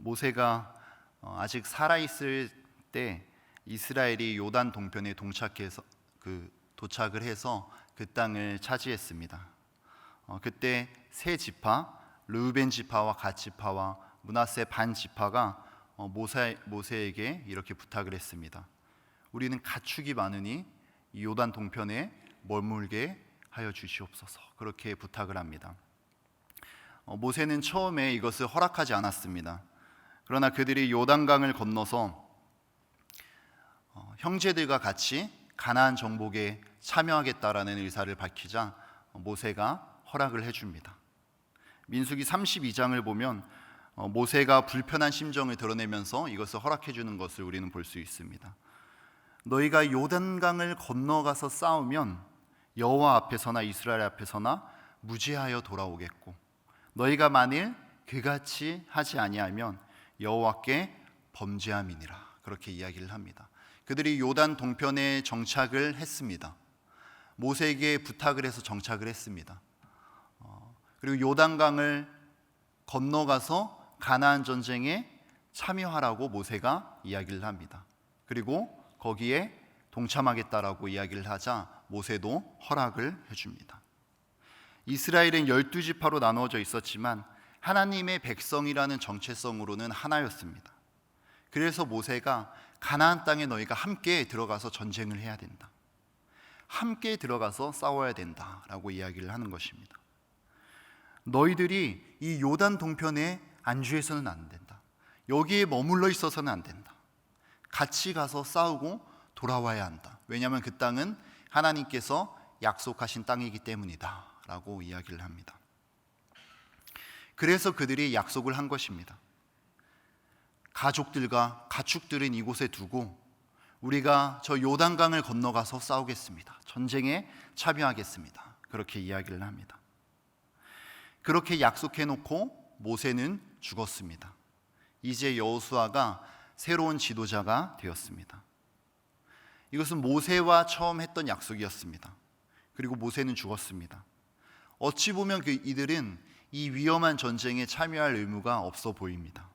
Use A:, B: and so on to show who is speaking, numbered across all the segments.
A: 모세가 아직 살아있을 때 이스라엘이 요단 동편에 도착을 해서 그 땅을 차지했습니다. 그때 세 지파, 르우벤 지파와 갓 지파와 므낫세 반 지파가 모세에게 이렇게 부탁을 했습니다. 우리는 가축이 많으니 이 요단 동편에 머물게 하여 주시옵소서. 그렇게 부탁을 합니다. 모세는 처음에 이것을 허락하지 않았습니다. 그러나 그들이 요단강을 건너서 형제들과 같이 가나안 정복에 참여하겠다라는 의사를 밝히자 모세가 허락을 해줍니다. 민수기 32장을 보면 모세가 불편한 심정을 드러내면서 이것을 허락해 주는 것을 우리는 볼 수 있습니다. 너희가 요단강을 건너가서 싸우면 여호와 앞에서나 이스라엘 앞에서나 무죄하여 돌아오겠고, 너희가 만일 그같이 하지 아니하면 여호와께 범죄함이니라. 그렇게 이야기를 합니다. 그들이 요단 동편에 정착을 했습니다. 모세에게 부탁을 해서 정착을 했습니다. 그리고 요단강을 건너가서 가나안 전쟁에 참여하라고 모세가 이야기를 합니다. 그리고 거기에 동참하겠다라고 이야기를 하자 모세도 허락을 해줍니다. 이스라엘은 12지파로 나누어져 있었지만 하나님의 백성이라는 정체성으로는 하나였습니다. 그래서 모세가 가나안 땅에 너희가 함께 들어가서 전쟁을 해야 된다, 함께 들어가서 싸워야 된다라고 이야기를 하는 것입니다. 너희들이 이 요단 동편에 안주해서는 안 된다, 여기에 머물러 있어서는 안 된다, 같이 가서 싸우고 돌아와야 한다. 왜냐하면 그 땅은 하나님께서 약속하신 땅이기 때문이다 라고 이야기를 합니다. 그래서 그들이 약속을 한 것입니다. 가족들과 가축들은 이곳에 두고 우리가 저 요단강을 건너가서 싸우겠습니다, 전쟁에 참여하겠습니다, 그렇게 이야기를 합니다. 그렇게 약속해놓고 모세는 죽었습니다. 이제 여호수아가 새로운 지도자가 되었습니다. 이것은 모세와 처음 했던 약속이었습니다. 그리고 모세는 죽었습니다. 어찌 보면 이들은 이 위험한 전쟁에 참여할 의무가 없어 보입니다.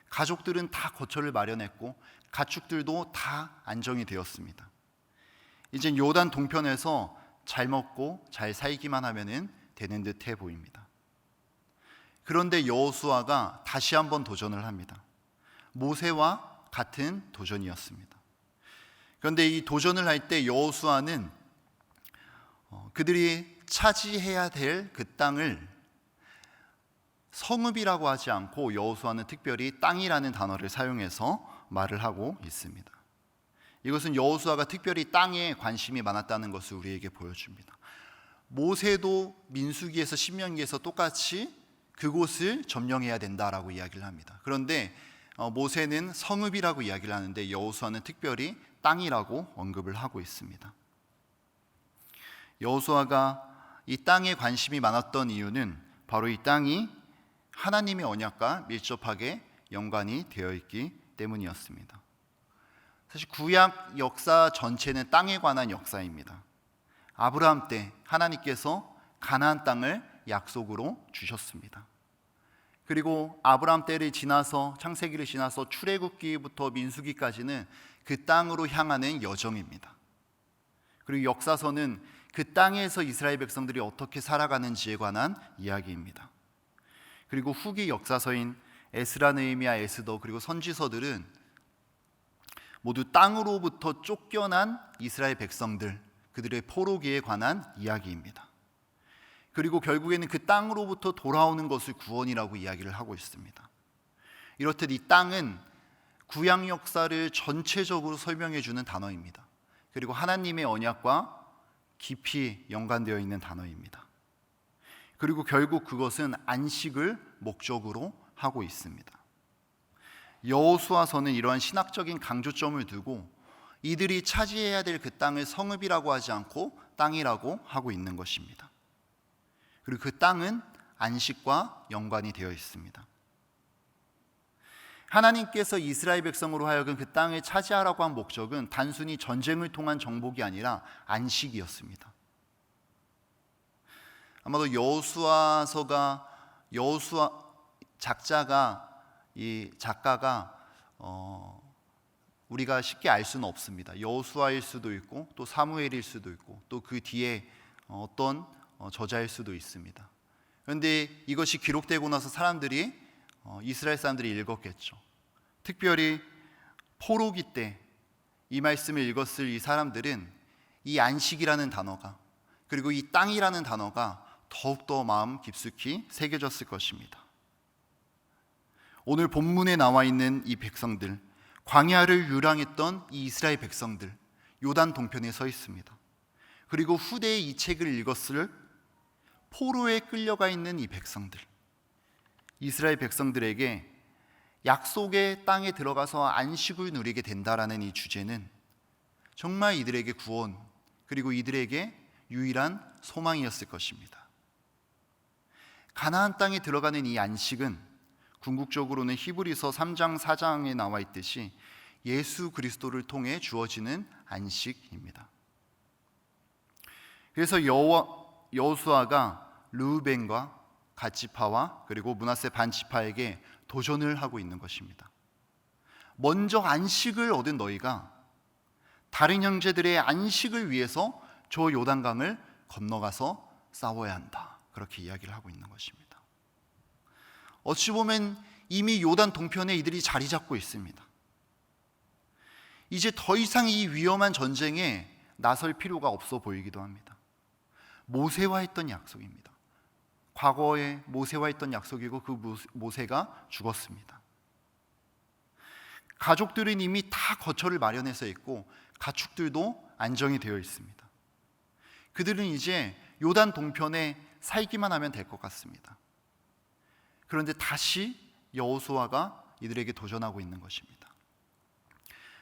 A: 가족들은 다 거처를 마련했고 가축들도 다 안정이 되었습니다. 이제 요단 동편에서 잘 먹고 잘 살기만 하면 되는 듯해 보입니다. 그런데 여호수아가 다시 한번 도전을 합니다. 모세와 같은 도전이었습니다. 그런데 이 도전을 할 때 여호수아는 그들이 차지해야 될 그 땅을 성읍이라고 하지 않고 여호수아는 특별히 땅이라는 단어를 사용해서 말을 하고 있습니다. 이것은 여호수아가 특별히 땅에 관심이 많았다는 것을 우리에게 보여줍니다. 모세도 민수기에서 신명기에서 똑같이 그곳을 점령해야 된다라고 이야기를 합니다. 그런데 모세는 성읍이라고 이야기를 하는데 여호수아는 특별히 땅이라고 언급을 하고 있습니다. 여호수아가 이 땅에 관심이 많았던 이유는 바로 이 땅이 하나님의 언약과 밀접하게 연관이 되어 있기 때문이었습니다. 사실 구약 역사 전체는 땅에 관한 역사입니다. 아브라함 때 하나님께서 가나안 땅을 약속으로 주셨습니다. 그리고 아브라함 때를 지나서 창세기를 지나서 출애굽기부터 민수기까지는 그 땅으로 향하는 여정입니다. 그리고 역사서는 그 땅에서 이스라엘 백성들이 어떻게 살아가는지에 관한 이야기입니다. 그리고 후기 역사서인 에스라, 느헤미야, 에스더 그리고 선지서들은 모두 땅으로부터 쫓겨난 이스라엘 백성들, 그들의 포로기에 관한 이야기입니다. 그리고 결국에는 그 땅으로부터 돌아오는 것을 구원이라고 이야기를 하고 있습니다. 이렇듯 이 땅은 구약 역사를 전체적으로 설명해 주는 단어입니다. 그리고 하나님의 언약과 깊이 연관되어 있는 단어입니다. 그리고 결국 그것은 안식을 목적으로 하고 있습니다. 여호수아서는 이러한 신학적인 강조점을 두고 이들이 차지해야 될 그 땅을 성읍이라고 하지 않고 땅이라고 하고 있는 것입니다. 그리고 그 땅은 안식과 연관이 되어 있습니다. 하나님께서 이스라엘 백성으로 하여금 그 땅을 차지하라고 한 목적은 단순히 전쟁을 통한 정복이 아니라 안식이었습니다. 아마도 여호수아 작자가 이 작가가 우리가 쉽게 알 수는 없습니다. 여호수아일 수도 있고 또 사무엘일 수도 있고 또 그 뒤에 어떤 저자일 수도 있습니다. 그런데 이것이 기록되고 나서 사람들이 이스라엘 사람들이 읽었겠죠. 특별히 포로기 때 이 말씀을 읽었을 이 사람들은 이 안식이라는 단어가 그리고 이 땅이라는 단어가 더욱더 마음 깊숙이 새겨졌을 것입니다. 오늘 본문에 나와 있는 이 백성들, 광야를 유랑했던 이 이스라엘 백성들, 요단 동편에 서 있습니다. 그리고 후대에 이 책을 읽었을 포로에 끌려가 있는 이 백성들, 이스라엘 백성들에게 약속의 땅에 들어가서 안식을 누리게 된다라는 이 주제는 정말 이들에게 구원 그리고 이들에게 유일한 소망이었을 것입니다. 가나안 땅에 들어가는 이 안식은 궁극적으로는 히브리서 3장 4장에 나와 있듯이 예수 그리스도를 통해 주어지는 안식입니다. 그래서 여호수아가 르우벤과 갓지파와 그리고 므낫세 반지파에게 도전을 하고 있는 것입니다. 먼저 안식을 얻은 너희가 다른 형제들의 안식을 위해서 저 요단강을 건너가서 싸워야 한다. 그렇게 이야기를 하고 있는 것입니다. 어찌 보면 이미 요단 동편에 이들이 자리 잡고 있습니다. 이제 더 이상 이 위험한 전쟁에 나설 필요가 없어 보이기도 합니다. 모세와 했던 약속입니다. 과거에 모세와 했던 약속이고 그 모세가 죽었습니다. 가족들은 이미 다 거처를 마련해서 있고 가축들도 안정이 되어 있습니다. 그들은 이제 요단 동편에 살기만 하면 될 것 같습니다. 그런데 다시 여호수아가 이들에게 도전하고 있는 것입니다.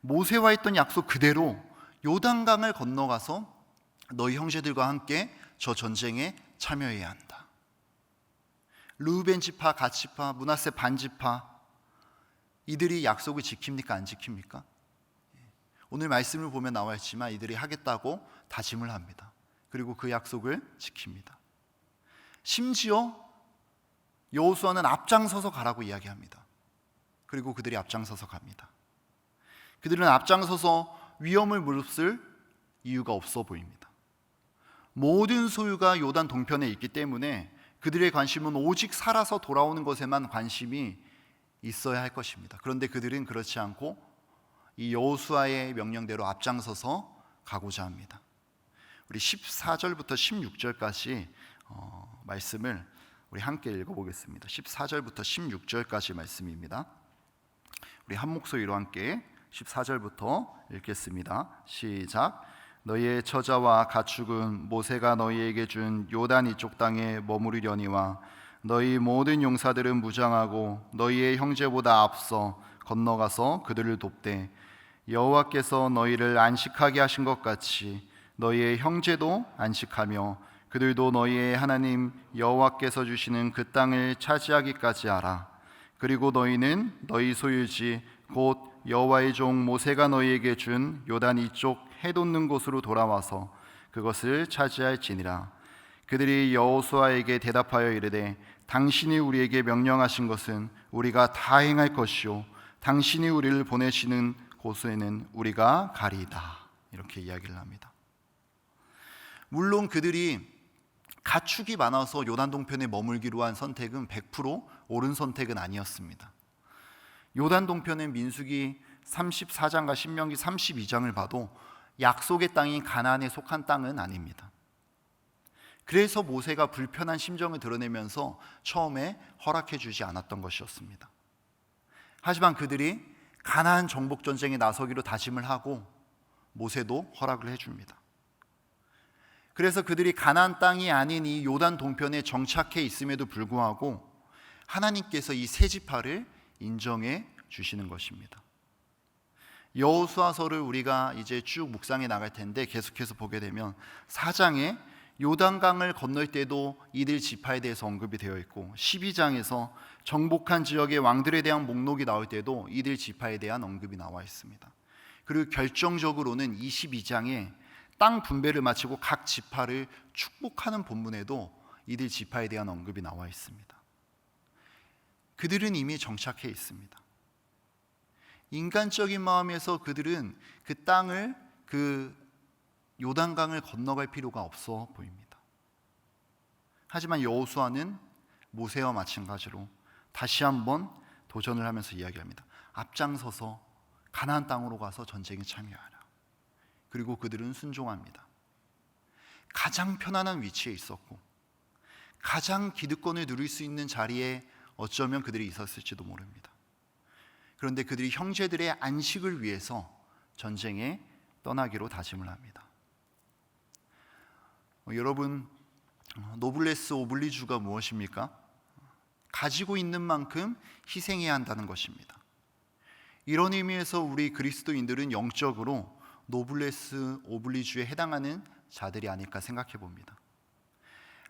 A: 모세와 했던 약속 그대로 요단강을 건너가서 너희 형제들과 함께 저 전쟁에 참여해야 한다. 르우벤 지파, 갓 지파, 므낫세 반 지파 이들이 약속을 지킵니까? 안 지킵니까? 오늘 말씀을 보면 나와 있지만 이들이 하겠다고 다짐을 합니다. 그리고 그 약속을 지킵니다. 심지어 여호수아는 앞장서서 가라고 이야기합니다. 그리고 그들이 앞장서서 갑니다. 그들은 앞장서서 위험을 무릅쓸 이유가 없어 보입니다. 모든 소유가 요단 동편에 있기 때문에 그들의 관심은 오직 살아서 돌아오는 것에만 관심이 있어야 할 것입니다. 그런데 그들은 그렇지 않고 이 여호수아의 명령대로 앞장서서 가고자 합니다. 우리 14절부터 16절까지 말씀을 우리 함께 읽어보겠습니다. 14절부터 16절까지 말씀입니다. 우리 한 목소리로 함께 14절부터 읽겠습니다. 시작. 너희의 처자와 가축은 모세가 너희에게 준 요단 이쪽 땅에 머무르려니와 너희 모든 용사들은 무장하고 너희의 형제보다 앞서 건너가서 그들을 돕되 여호와께서 너희를 안식하게 하신 것 같이 너희의 형제도 안식하며 그들도 너희의 하나님 여호와께서 주시는 그 땅을 차지하기까지 하라. 그리고 너희는 너희 소유지 곧 여호와의 종 모세가 너희에게 준 요단 이쪽 해 돋는 곳으로 돌아와서 그것을 차지할지니라. 그들이 여호수아에게 대답하여 이르되 당신이 우리에게 명령하신 것은 우리가 다 행할 것이요 당신이 우리를 보내시는 곳에는 우리가 가리이다. 이렇게 이야기를 합니다. 물론 그들이 가축이 많아서 요단 동편에 머물기로 한 선택은 100% 옳은 선택은 아니었습니다. 요단 동편은 민수기 34장과 신명기 32장을 봐도 약속의 땅인 가나안에 속한 땅은 아닙니다. 그래서 모세가 불편한 심정을 드러내면서 처음에 허락해 주지 않았던 것이었습니다. 하지만 그들이 가나안 정복 전쟁에 나서기로 다짐을 하고 모세도 허락을 해줍니다. 그래서 그들이 가나안 땅이 아닌 이 요단 동편에 정착해 있음에도 불구하고 하나님께서 이 세 지파를 인정해 주시는 것입니다. 여호수아서를 우리가 이제 쭉 묵상해 나갈 텐데 계속해서 보게 되면 4장에 요단강을 건널 때도 이들 지파에 대해서 언급이 되어 있고 12장에서 정복한 지역의 왕들에 대한 목록이 나올 때도 이들 지파에 대한 언급이 나와 있습니다. 그리고 결정적으로는 22장에 땅 분배를 마치고 각 지파를 축복하는 본문에도 이들 지파에 대한 언급이 나와 있습니다. 그들은 이미 정착해 있습니다. 인간적인 마음에서 그들은 그 땅을, 그 요단강을 건너갈 필요가 없어 보입니다. 하지만 여호수아는 모세와 마찬가지로 다시 한번 도전을 하면서 이야기합니다. 앞장서서 가나안 땅으로 가서 전쟁에 참여하라. 그리고 그들은 순종합니다. 가장 편안한 위치에 있었고 가장 기득권을 누릴 수 있는 자리에 어쩌면 그들이 있었을지도 모릅니다. 그런데 그들이 형제들의 안식을 위해서 전쟁에 떠나기로 다짐을 합니다. 여러분, 노블레스 오블리주가 무엇입니까? 가지고 있는 만큼 희생해야 한다는 것입니다. 이런 의미에서 우리 그리스도인들은 영적으로 노블레스 오블리주에 해당하는 자들이 아닐까 생각해 봅니다.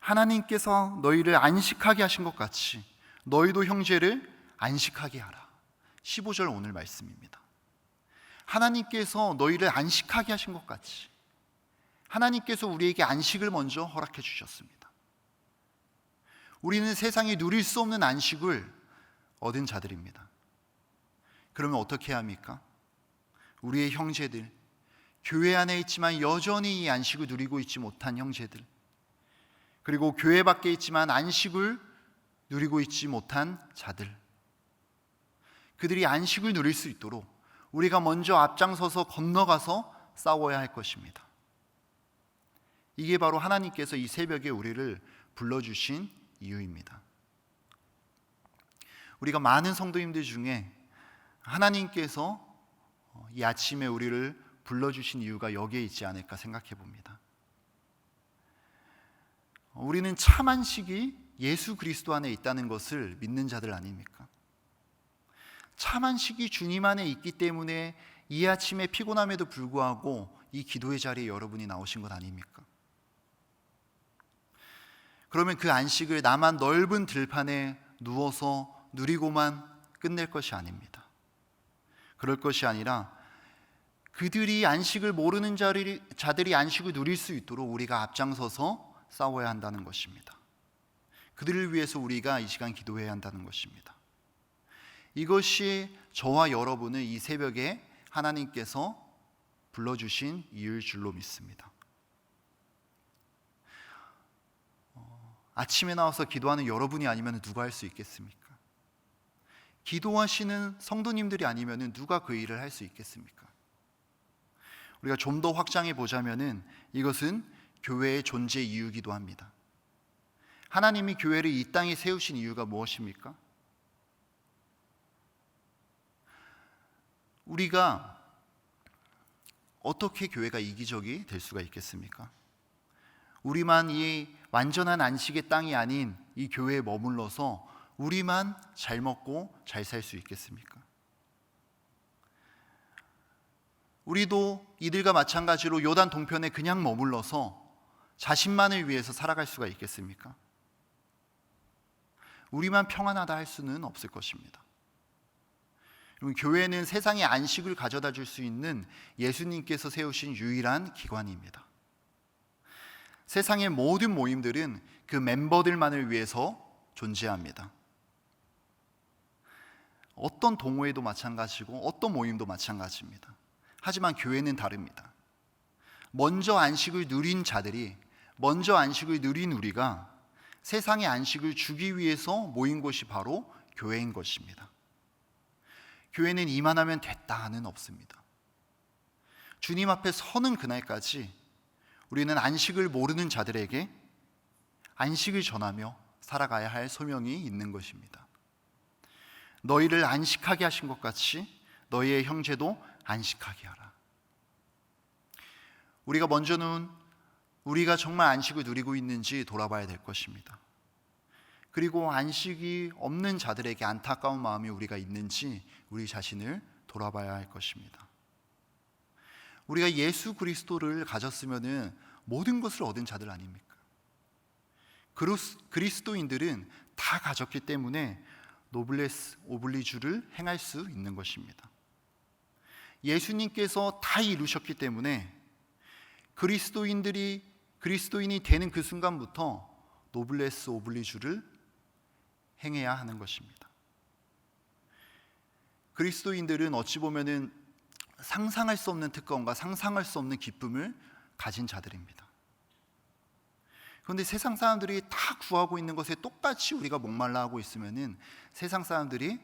A: 하나님께서 너희를 안식하게 하신 것 같이 너희도 형제를 안식하게 하라. 15절 오늘 말씀입니다. 하나님께서 너희를 안식하게 하신 것 같이 하나님께서 우리에게 안식을 먼저 허락해 주셨습니다. 우리는 세상에 누릴 수 없는 안식을 얻은 자들입니다. 그러면 어떻게 해야 합니까? 우리의 형제들, 교회 안에 있지만 여전히 이 안식을 누리고 있지 못한 형제들, 그리고 교회 밖에 있지만 안식을 누리고 있지 못한 자들, 그들이 안식을 누릴 수 있도록 우리가 먼저 앞장서서 건너가서 싸워야 할 것입니다. 이게 바로 하나님께서 이 새벽에 우리를 불러주신 이유입니다. 우리가 많은 성도님들 중에 하나님께서 이 아침에 우리를 불러주신 이유가 여기에 있지 않을까 생각해 봅니다. 우리는 참 안식이 예수 그리스도 안에 있다는 것을 믿는 자들 아닙니까? 참 안식이 주님 안에 있기 때문에 이 아침에 피곤함에도 불구하고 이 기도의 자리에 여러분이 나오신 것 아닙니까? 그러면 그 안식을 나만 넓은 들판에 누워서 누리고만 끝낼 것이 아닙니다. 그럴 것이 아니라 그들이 안식을 모르는 자들이 안식을 누릴 수 있도록 우리가 앞장서서 싸워야 한다는 것입니다. 그들을 위해서 우리가 이 시간 기도해야 한다는 것입니다. 이것이 저와 여러분을 이 새벽에 하나님께서 불러주신 이유일 줄로 믿습니다. 아침에 나와서 기도하는 여러분이 아니면 누가 할 수 있겠습니까? 기도하시는 성도님들이 아니면 누가 그 일을 할 수 있겠습니까? 우리가 좀 더 확장해 보자면은 이것은 교회의 존재 이유이기도 합니다. 하나님이 교회를 이 땅에 세우신 이유가 무엇입니까? 우리가 어떻게 교회가 이기적이 될 수가 있겠습니까? 우리만 이 완전한 안식의 땅이 아닌 이 교회에 머물러서 우리만 잘 먹고 잘 살 수 있겠습니까? 우리도 이들과 마찬가지로 요단 동편에 그냥 머물러서 자신만을 위해서 살아갈 수가 있겠습니까? 우리만 평안하다 할 수는 없을 것입니다. 교회는 세상에 안식을 가져다 줄 수 있는 예수님께서 세우신 유일한 기관입니다. 세상의 모든 모임들은 그 멤버들만을 위해서 존재합니다. 어떤 동호회도 마찬가지고 어떤 모임도 마찬가지입니다. 하지만 교회는 다릅니다. 먼저 안식을 누린 자들이, 먼저 안식을 누린 우리가 세상의 안식을 주기 위해서 모인 곳이 바로 교회인 것입니다. 교회는 이만하면 됐다는 없습니다. 주님 앞에 서는 그날까지 우리는 안식을 모르는 자들에게 안식을 전하며 살아가야 할 소명이 있는 것입니다. 너희를 안식하게 하신 것 같이 너희의 형제도 안식하게 하라. 우리가 먼저는 우리가 정말 안식을 누리고 있는지 돌아봐야 될 것입니다. 그리고 안식이 없는 자들에게 안타까운 마음이 우리가 있는지 우리 자신을 돌아봐야 할 것입니다. 우리가 예수 그리스도를 가졌으면 모든 것을 얻은 자들 아닙니까? 그리스도인들은 다 가졌기 때문에 노블레스 오블리주를 행할 수 있는 것입니다. 예수님께서 다 이루셨기 때문에 그리스도인이 되는 그 순간부터 노블레스 오블리주를 행해야 하는 것입니다. 그리스도인들은 어찌 보면은 상상할 수 없는 특권과 상상할 수 없는 기쁨을 가진 자들입니다. 그런데 세상 사람들이 다 구하고 있는 것에 똑같이 우리가 목말라 하고 있으면은 세상 사람들이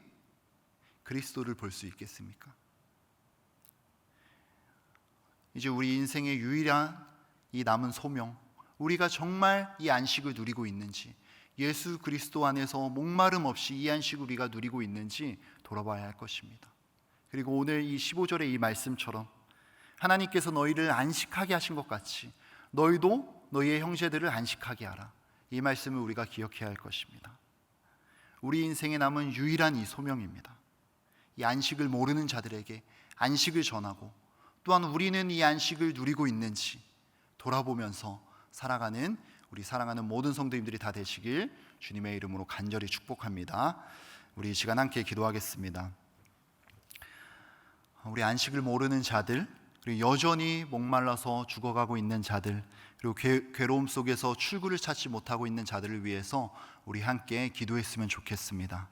A: 그리스도를 볼 수 있겠습니까? 이제 우리 인생의 유일한 이 남은 소명, 우리가 정말 이 안식을 누리고 있는지, 예수 그리스도 안에서 목마름 없이 이 안식을 우리가 누리고 있는지 돌아봐야 할 것입니다. 그리고 오늘 이 15절의 이 말씀처럼 하나님께서 너희를 안식하게 하신 것 같이 너희도 너희의 형제들을 안식하게 하라, 이 말씀을 우리가 기억해야 할 것입니다. 우리 인생에 남은 유일한 이 소명입니다. 이 안식을 모르는 자들에게 안식을 전하고, 또한 우리는 이 안식을 누리고 있는지 돌아보면서 살아가는 우리 사랑하는 모든 성도님들이 다 되시길 주님의 이름으로 간절히 축복합니다. 우리 이 시간 함께 기도하겠습니다. 우리 안식을 모르는 자들, 그리고 여전히 목말라서 죽어가고 있는 자들, 그리고 괴로움 속에서 출구를 찾지 못하고 있는 자들을 위해서 우리 함께 기도했으면 좋겠습니다.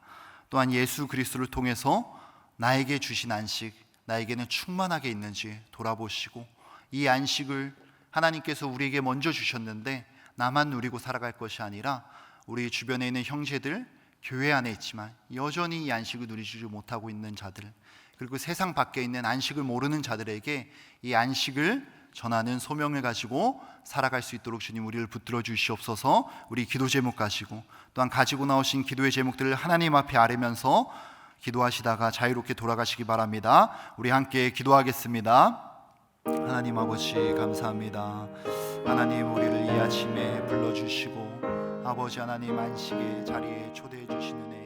A: 또한 예수 그리스도를 통해서 나에게 주신 안식, 나에게는 충만하게 있는지 돌아보시고, 이 안식을 하나님께서 우리에게 먼저 주셨는데 나만 누리고 살아갈 것이 아니라 우리 주변에 있는 형제들, 교회 안에 있지만 여전히 이 안식을 누리지 못하고 있는 자들, 그리고 세상 밖에 있는 안식을 모르는 자들에게 이 안식을 전하는 소명을 가지고 살아갈 수 있도록 주님 우리를 붙들어 주시옵소서. 우리 기도 제목 가지고, 또한 가지고 나오신 기도의 제목들을 하나님 앞에 아뢰면서 기도하시다가 자유롭게 돌아가시기 바랍니다. 우리 함께 기도하겠습니다. 하나님 아버지 감사합니다. 하나님, 우리를 이 아침에 불러주시고 아버지 하나님 안식의 자리에 초대해 주시는